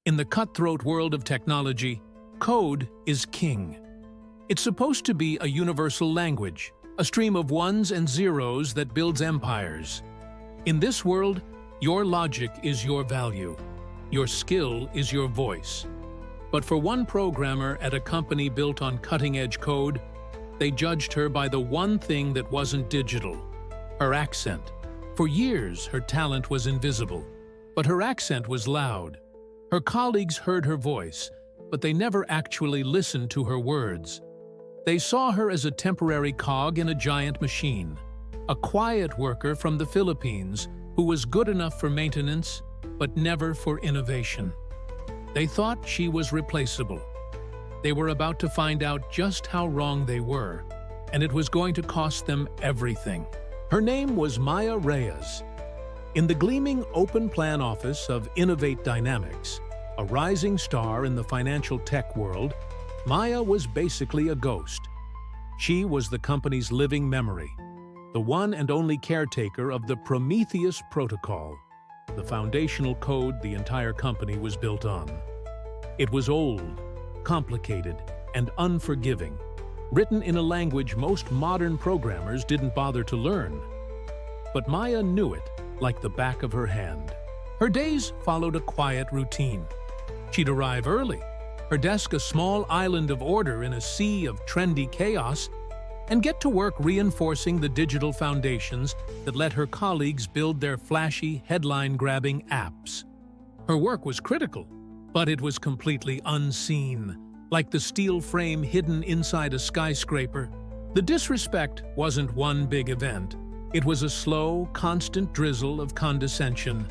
In the cutthroat world of technology, code is king. It's supposed to be a universal language, a stream of ones and zeros that builds empires. In this world, your logic is your value. Your skill is your voice. But for one programmer at a company built on cutting-edge code, they judged her by the one thing that wasn't digital: her accent. For years, her talent was invisible, but her accent was loud. Her colleagues heard her voice, but they never actually listened to her words. They saw her as a temporary cog in a giant machine, a quiet worker from the Philippines who was good enough for maintenance, but never for innovation. They thought she was replaceable. They were about to find out just how wrong they were, and it was going to cost them everything. Her name was Maya Reyes. In the gleaming open-plan office of Innovate Dynamics, a rising star in the financial tech world, Maya was basically a ghost. She was the company's living memory, the one and only caretaker of the Prometheus Protocol, the foundational code the entire company was built on. It was old, complicated, and unforgiving, written in a language most modern programmers didn't bother to learn. But Maya knew it like the back of her hand. Her days followed a quiet routine. She'd arrive early, her desk a small island of order in a sea of trendy chaos, and get to work reinforcing the digital foundations that let her colleagues build their flashy, headline-grabbing apps. Her work was critical, but it was completely unseen, like the steel frame hidden inside a skyscraper. The disrespect wasn't one big event. It was a slow, constant drizzle of condescension.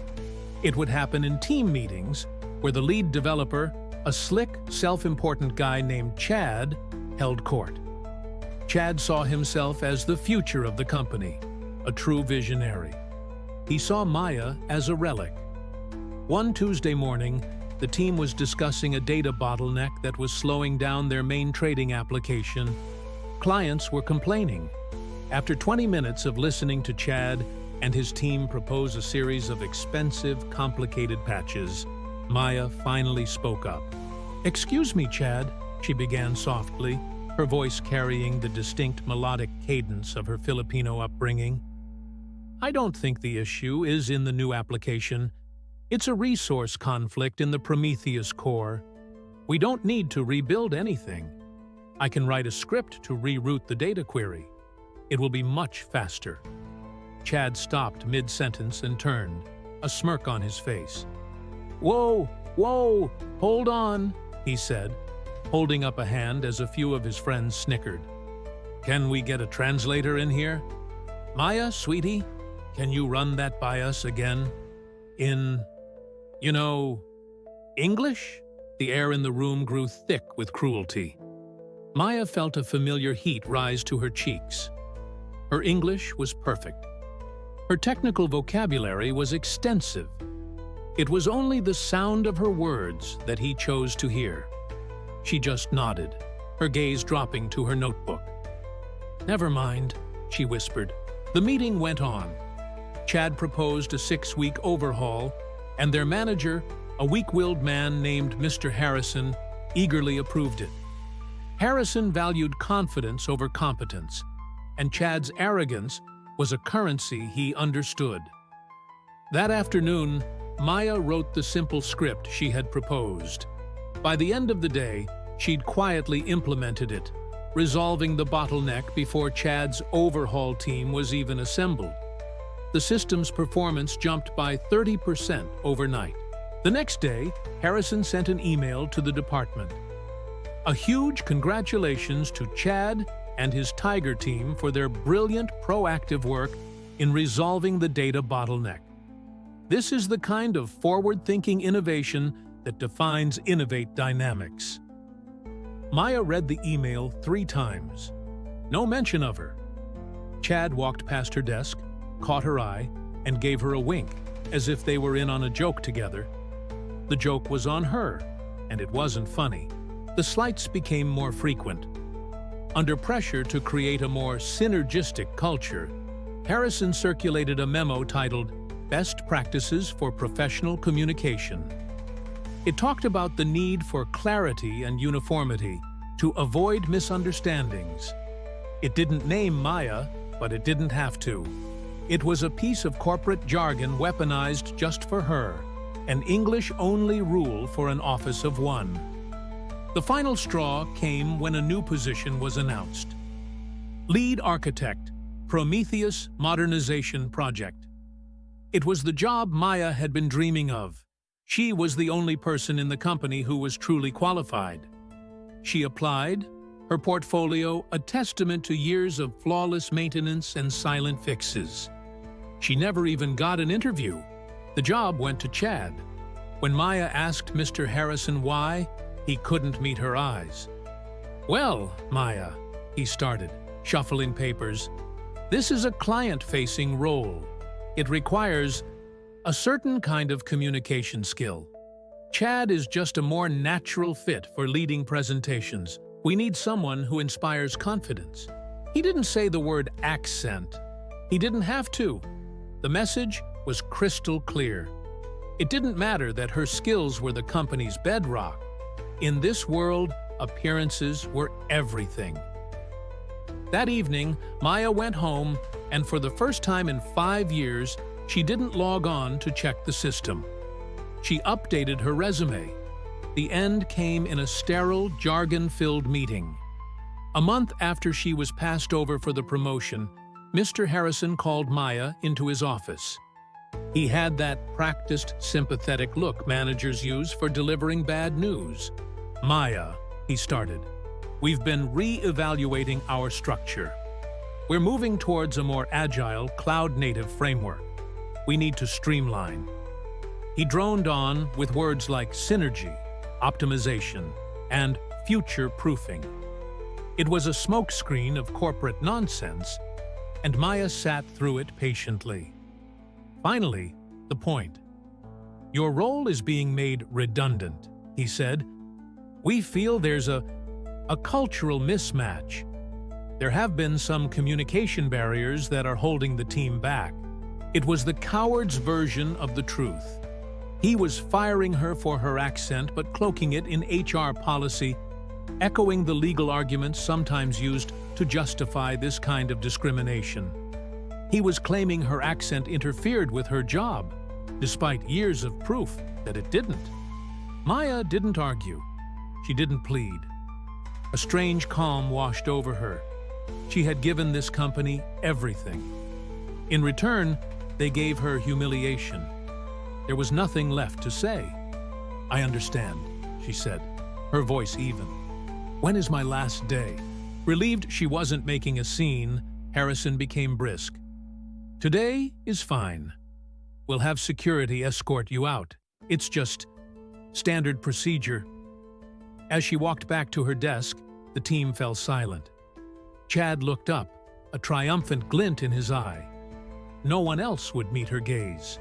It would happen in team meetings, where the lead developer, a slick, self-important guy named Chad, held court. Chad saw himself as the future of the company, a true visionary. He saw Maya as a relic. One Tuesday morning, the team was discussing a data bottleneck that was slowing down their main trading application. Clients were complaining. After 20 minutes of listening to Chad and his team propose a series of expensive, complicated patches, Maya finally spoke up. "Excuse me, Chad," she began softly, her voice carrying the distinct melodic cadence of her Filipino upbringing. "I don't think the issue is in the new application. It's a resource conflict in the Prometheus core. We don't need to rebuild anything. I can write a script to reroute the data query. It will be much faster." Chad stopped mid-sentence and turned, a smirk on his face. "Whoa, whoa, hold on," he said, holding up a hand as a few of his friends snickered. "Can we get a translator in here? Maya, sweetie, can you run that by us again? In, English?" The air in the room grew thick with cruelty. Maya felt a familiar heat rise to her cheeks. Her English was perfect. Her technical vocabulary was extensive. It was only the sound of her words that he chose to hear. She just nodded, her gaze dropping to her notebook. "Never mind," she whispered. The meeting went on. Chad proposed a 6-week overhaul, and their manager, a weak-willed man named Mr. Harrison, eagerly approved it. Harrison valued confidence over competence, and Chad's arrogance was a currency he understood. That afternoon, Maya wrote the simple script she had proposed. By the end of the day, she'd quietly implemented it, resolving the bottleneck before Chad's overhaul team was even assembled. The system's performance jumped by 30% overnight. The next day, Harrison sent an email to the department. A huge congratulations to Chad and his Tiger team for their brilliant, proactive work in resolving the data bottleneck. This is the kind of forward-thinking innovation that defines Innovate Dynamics. Maya read the email 3 times. No mention of her. Chad walked past her desk, caught her eye, and gave her a wink, as if they were in on a joke together. The joke was on her, and it wasn't funny. The slights became more frequent. Under pressure to create a more synergistic culture, Harrison circulated a memo titled "Best Practices for Professional Communication." It talked about the need for clarity and uniformity to avoid misunderstandings. It didn't name Maya, but it didn't have to. It was a piece of corporate jargon weaponized just for her, an English-only rule for an office of one. The final straw came when a new position was announced. Lead Architect, Prometheus Modernization Project. It was the job Maya had been dreaming of. She was the only person in the company who was truly qualified. She applied, her portfolio a testament to years of flawless maintenance and silent fixes. She never even got an interview. The job went to Chad. When Maya asked Mr. Harrison why, he couldn't meet her eyes. "Well, Maya," he started, shuffling papers, "this is a client-facing role. It requires a certain kind of communication skill. Chad is just a more natural fit for leading presentations. We need someone who inspires confidence." He didn't say the word accent. He didn't have to. The message was crystal clear. It didn't matter that her skills were the company's bedrock. In this world, appearances were everything. That evening, Maya went home, and for the first time in 5 years, she didn't log on to check the system. She updated her resume. The end came in a sterile, jargon-filled meeting. A month after she was passed over for the promotion, Mr. Harrison called Maya into his office. He had that practiced, sympathetic look managers use for delivering bad news. "Maya," he started, "we've been re-evaluating our structure. We're moving towards a more agile, cloud-native framework. We need to streamline." He droned on with words like synergy, optimization, and future-proofing. It was a smokescreen of corporate nonsense, and Maya sat through it patiently. Finally, the point. "Your role is being made redundant," he said. "We feel there's a cultural mismatch. There have been some communication barriers that are holding the team back." It was the coward's version of the truth. He was firing her for her accent but cloaking it in HR policy, echoing the legal arguments sometimes used to justify this kind of discrimination. He was claiming her accent interfered with her job, despite years of proof that it didn't. Maya didn't argue. She didn't plead. A strange calm washed over her. She had given this company everything. In return, they gave her humiliation. There was nothing left to say. "I understand," she said, her voice even. "When is my last day?" Relieved she wasn't making a scene, Harrison became brisk. "Today is fine. We'll have security escort you out. It's just standard procedure." As she walked back to her desk, the team fell silent. Chad looked up, a triumphant glint in his eye. No one else would meet her gaze.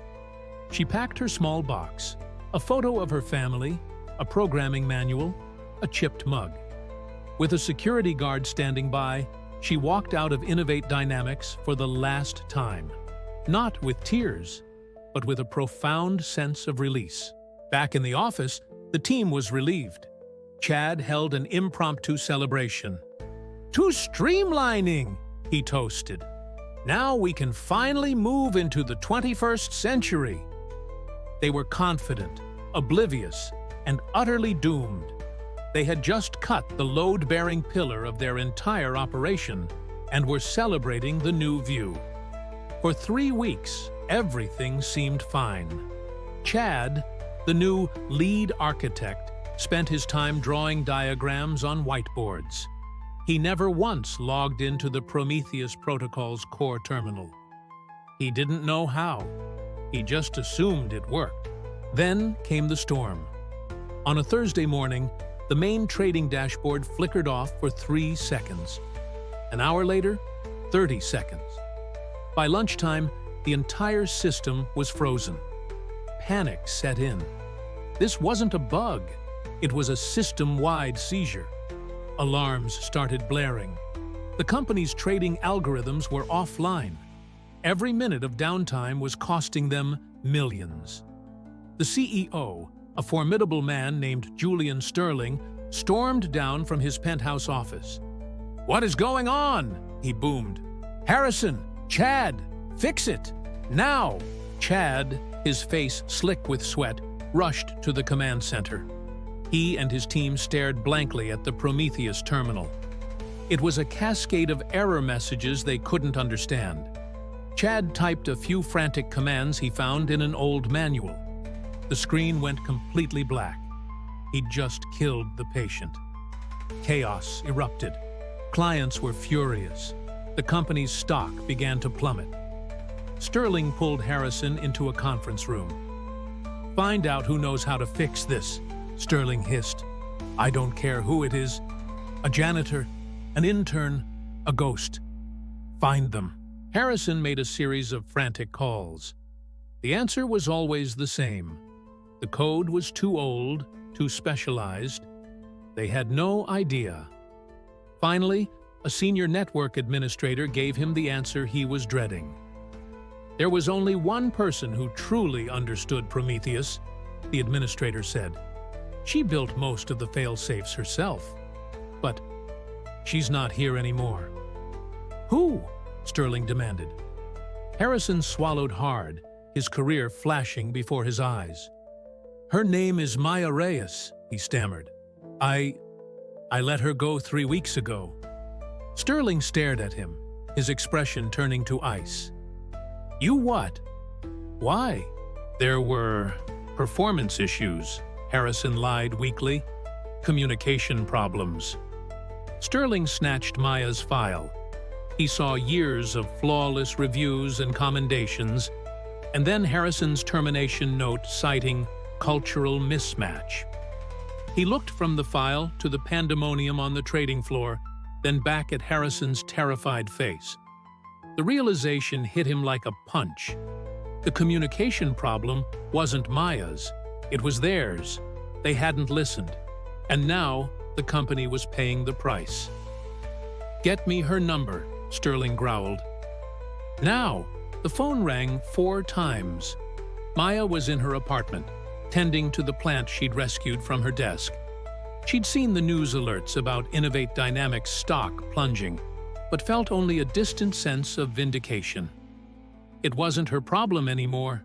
She packed her small box, a photo of her family, a programming manual, a chipped mug. With a security guard standing by, she walked out of Innovate Dynamics for the last time. Not with tears, but with a profound sense of release. Back in the office, the team was relieved. Chad held an impromptu celebration. "To streamlining," he toasted. "Now we can finally move into the 21st century." They were confident, oblivious, and utterly doomed. They had just cut the load-bearing pillar of their entire operation and were celebrating the new view. For 3 weeks, everything seemed fine. Chad, the new lead architect, spent his time drawing diagrams on whiteboards. He never once logged into the Prometheus protocol's core terminal. He didn't know how. He just assumed it worked. Then came the storm. On a Thursday morning, the main trading dashboard flickered off for 3 seconds. An hour later, 30 seconds. By lunchtime, the entire system was frozen. Panic set in. This wasn't a bug. It was a system-wide seizure. Alarms started blaring. The company's trading algorithms were offline. Every minute of downtime was costing them millions. The CEO, a formidable man named Julian Sterling stormed down from his penthouse office. "What is going on?" he boomed. "Harrison! Chad! Fix it! Now!" Chad, his face slick with sweat, rushed to the command center. He and his team stared blankly at the Prometheus terminal. It was a cascade of error messages they couldn't understand. Chad typed a few frantic commands he found in an old manual. The screen went completely black. He'd just killed the patient. Chaos erupted. Clients were furious. The company's stock began to plummet. Sterling pulled Harrison into a conference room. "Find out who knows how to fix this," Sterling hissed. "I don't care who it is. A janitor, an intern, a ghost. Find them." Harrison made a series of frantic calls. The answer was always the same. The code was too old, too specialized. They had no idea. Finally, a senior network administrator gave him the answer he was dreading. There was only one person who truly understood Prometheus, the administrator said. She built most of the fail-safes herself. But she's not here anymore. "Who?" Sterling demanded. Harrison swallowed hard, his career flashing before his eyes. "Her name is Maya Reyes," he stammered. I let her go 3 weeks ago." Sterling stared at him, his expression turning to ice. "You what? Why?" "There were performance issues," Harrison lied weakly. "Communication problems." Sterling snatched Maya's file. He saw years of flawless reviews and commendations, and then Harrison's termination note citing cultural mismatch. He looked from the file to the pandemonium on the trading floor, then back at Harrison's terrified face. The realization hit him like a punch. The communication problem wasn't Maya's, it was theirs. They hadn't listened, and now the company was paying the price. "Get me her number," Sterling growled. Now, the phone rang 4 times. Maya was in her apartment, tending to the plant she'd rescued from her desk. She'd seen the news alerts about Innovate Dynamics stock plunging, but felt only a distant sense of vindication. It wasn't her problem anymore.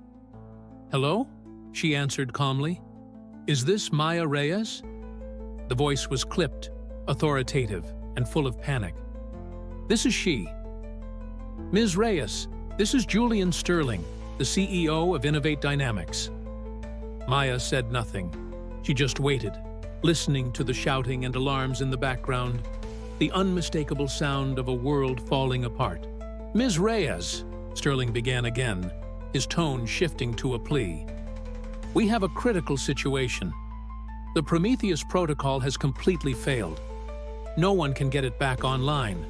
"Hello?" she answered calmly. "Is this Maya Reyes?" The voice was clipped, authoritative, and full of panic. "This is she." "Ms. Reyes, this is Julian Sterling, the CEO of Innovate Dynamics." Maya said nothing. She just waited, listening to the shouting and alarms in the background, the unmistakable sound of a world falling apart. "Ms. Reyes," Sterling began again, his tone shifting to a plea. "We have a critical situation. The Prometheus protocol has completely failed. No one can get it back online.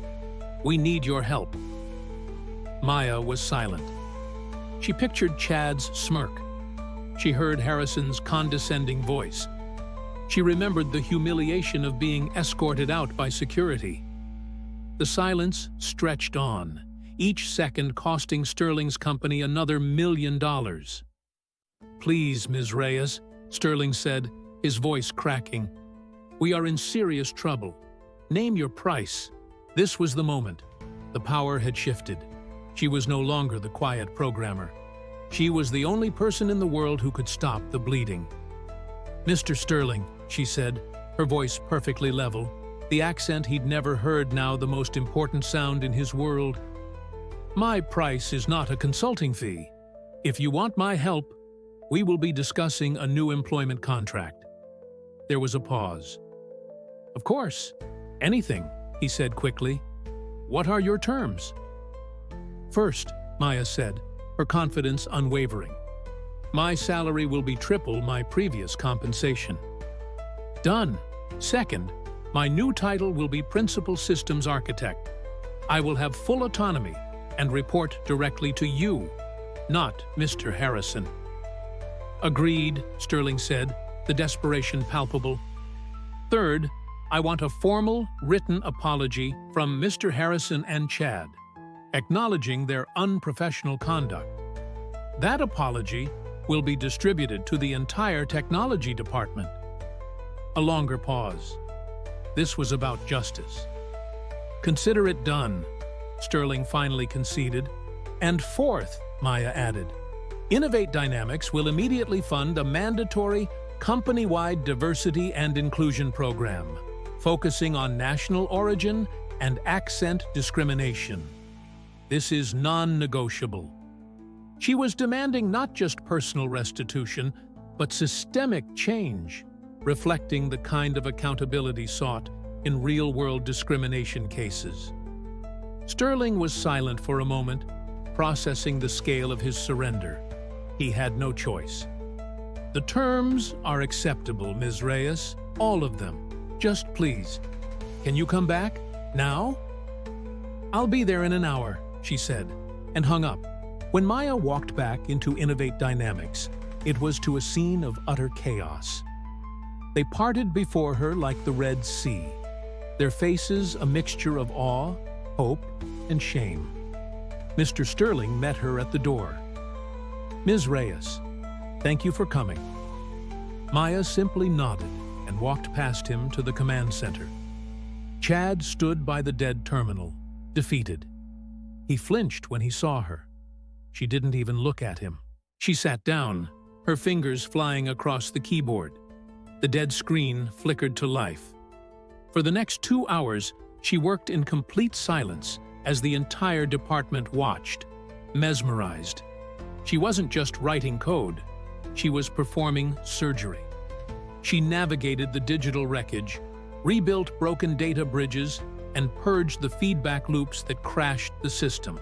We need your help." Maya was silent. She pictured Chad's smirk. She heard Harrison's condescending voice. She remembered the humiliation of being escorted out by security. The silence stretched on, each second costing Sterling's company another $1 million. "Please, Ms. Reyes," Sterling said, his voice cracking. "We are in serious trouble. Name your price." This was the moment. The power had shifted. She was no longer the quiet programmer. She was the only person in the world who could stop the bleeding. "Mr. Sterling," she said, her voice perfectly level, the accent he'd never heard now the most important sound in his world. "My price is not a consulting fee. If you want my help, we will be discussing a new employment contract." There was a pause. "Of course, anything," he said quickly. "What are your terms?" "First," Maya said, her confidence unwavering, "my salary will be triple my previous compensation." "Done." "Second, my new title will be Principal Systems Architect. I will have full autonomy and report directly to you, not Mr. Harrison." "Agreed," Sterling said, the desperation palpable. "Third, I want a formal, written apology from Mr. Harrison and Chad, acknowledging their unprofessional conduct. That apology will be distributed to the entire technology department. A longer pause. This was about justice. Consider it done, Sterling finally conceded. And fourth, Maya added, Innovate Dynamics will immediately fund a mandatory, company-wide diversity and inclusion program, focusing on national origin and accent discrimination. This is non-negotiable. She was demanding not just personal restitution, but systemic change, reflecting the kind of accountability sought in real-world discrimination cases. Sterling was silent for a moment, processing the scale of his surrender. He had no choice. The terms are acceptable, Ms. Reyes, all of them. Just please, can you come back? Now? I'll be there in an hour, she said, and hung up. When Maya walked back into Innovate Dynamics, it was to a scene of utter chaos. They parted before her like the Red Sea, their faces a mixture of awe, hope, and shame. Mr. Sterling met her at the door. Ms. Reyes, thank you for coming. Maya simply nodded and walked past him to the command center. Chad stood by the dead terminal, defeated. He flinched when he saw her. She didn't even look at him. She sat down, her fingers flying across the keyboard. The dead screen flickered to life. For the next 2 hours, she worked in complete silence as the entire department watched, mesmerized. She wasn't just writing code, she was performing surgery. She navigated the digital wreckage, rebuilt broken data bridges, and purged the feedback loops that crashed the system.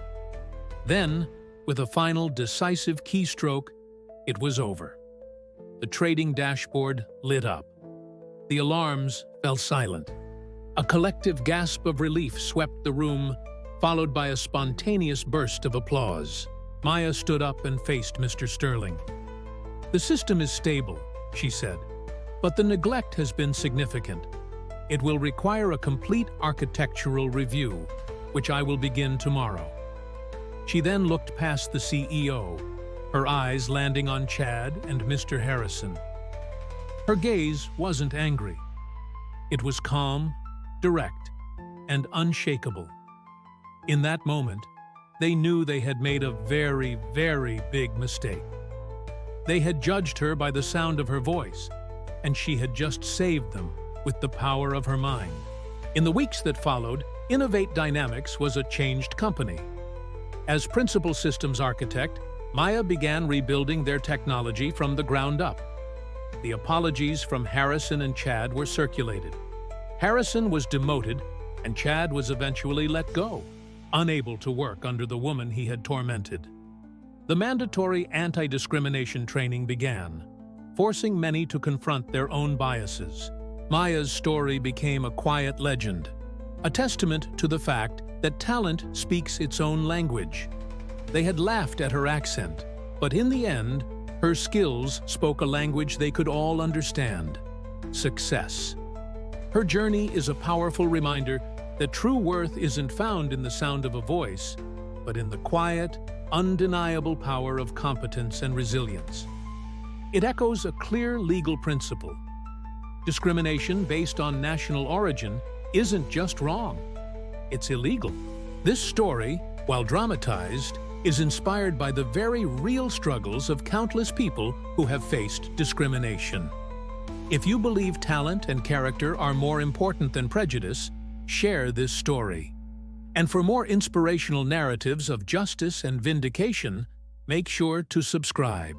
Then, with a final decisive keystroke, it was over. The trading dashboard lit up. The alarms fell silent. A collective gasp of relief swept the room, followed by a spontaneous burst of applause. Maya stood up and faced Mr. Sterling. The system is stable, she said, but the neglect has been significant. It will require a complete architectural review, which I will begin tomorrow. She then looked past the CEO, her eyes landing on Chad and Mr. Harrison. Her gaze wasn't angry. It was calm, direct, and unshakable. In that moment, they knew they had made a very, very big mistake. They had judged her by the sound of her voice, and she had just saved them with the power of her mind. In the weeks that followed, Innovate Dynamics was a changed company. As principal systems architect, Maya began rebuilding their technology from the ground up. The apologies from Harrison and Chad were circulated. Harrison was demoted, and Chad was eventually let go, unable to work under the woman he had tormented. The mandatory anti-discrimination training began, forcing many to confront their own biases. Maya's story became a quiet legend, a testament to the fact that talent speaks its own language. They had laughed at her accent, but in the end, her skills spoke a language they could all understand: success. Her journey is a powerful reminder that true worth isn't found in the sound of a voice, but in the quiet, undeniable power of competence and resilience. It echoes a clear legal principle. Discrimination based on national origin isn't just wrong, it's illegal. This story, while dramatized, is inspired by the very real struggles of countless people who have faced discrimination. If you believe talent and character are more important than prejudice, share this story. And for more inspirational narratives of justice and vindication, make sure to subscribe.